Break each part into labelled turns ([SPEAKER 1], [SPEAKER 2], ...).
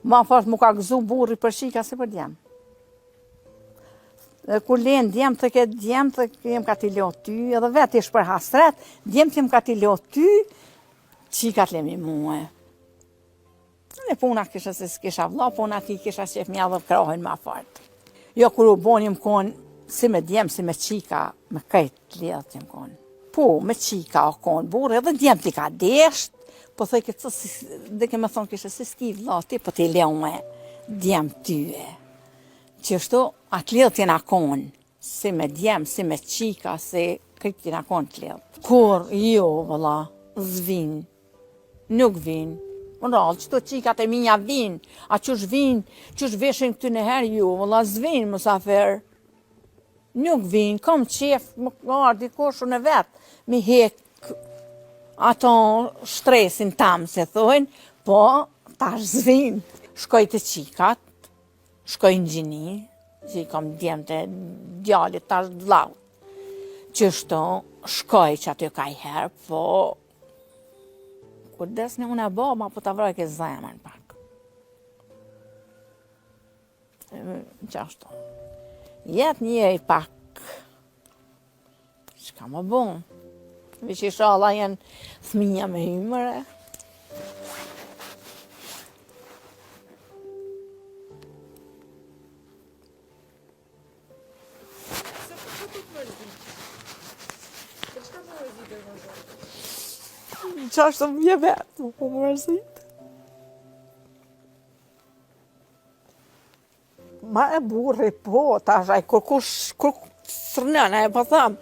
[SPEAKER 1] Ma fort mu ka gëzu burri për shika si për djem. Kur len djem të ke djem të jem ka t'i lo ty, edhe vetë ish për hasret, djem të jem ka t'i lo ty, qikat lemi muë. Në puna kisha se s'kisha vlla, puna ti kisha qef mja dhe krohin ma fort. Jo kur u bonim kon, si me djem, si me qika, me kajt lidhët jem kon. Po, me qika o kon burri, edhe djem t'i ka desht, po thoj këtë dhe ke me thonë kisha se s'ki vlla ti, po t'i leone djem tyve. Qështu, atë lidhët jena kon, si me djem, si me qika, si këtë jena kon të lidhët. Kur, jo, vëlla, zvin, nuk vin. Më rrallë, qëto qikat e minja vin, a qësh vin, qësh veshin këtë nëherë, jo, vëlla, zvin, mësafer. Nuk vin, kom qef, më ardi koshu në vetë, mi hek ato shtresin tam, se thojnë, po, tash zvin. Shkoj të qikat, shkoj në gjini, që i kam djemë të djallit, tash vllaut. Qështu, shkoj që aty ka i herë, po, kur desni unë e baba, po të vroj ke zemën pak. Qashtu. Jetë njej pak, që ka më bon? Vish i shala jenë thminja me hymëre. Qashtu më vje vetë, më mërzit. Ma e burri, po, tash, kur sërnëna, e po thamë,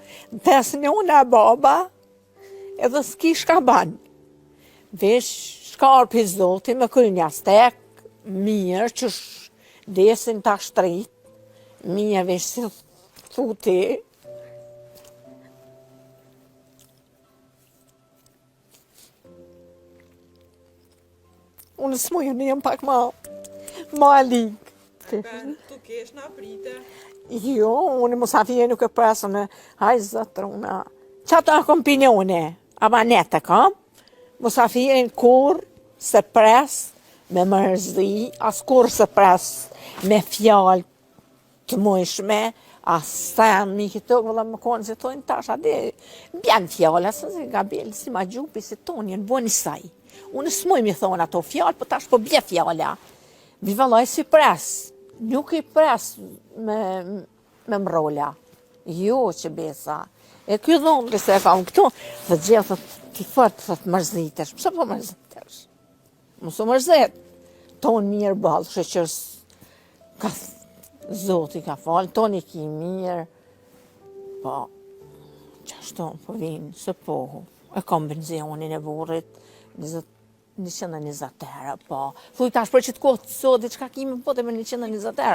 [SPEAKER 1] desni unë e baba, edhe s'ki shka banë. Vesh shkarë për zoti me kry një stek, mirë, që desin ta shtrit, mirë vesh si thuti. Unë s'mujë në jem pak ma ligë.
[SPEAKER 2] Tu kesh në aprite?
[SPEAKER 1] Jo, unë musafirë nuk e presën e hajë zëtruna. Qato a kompinione, abanete kam, musafirën kur se pres me mërzi, as kur se pres me fjallë të mujshme, as sen mi këto, vëlla më konë se tojnë tash, adi, bjen fjallë, asë se Gabriel, si ma gjupi se tonë, jenë boni saj. Unë s'muj mi thonë ato fjallë, po tash po bje fjalla. Vi vëllaj si pres, nuk i pres me mrolla. Jo që besa. E kjo dhonë se e kam këtu, dhe gjithë t'i fërtë të të mërzitesh. Pëse po mërzitesh? Mësu mërzit. Tonë mirë balë, shëqës, ka zoti ka falë, tonë i ki mirë. Po, qashtu po vinë, se pohu. E kam benzionin e burrit, 120 herë, po. Thuj tash për që të kohë të sot, diçka kime po të me 120 herë.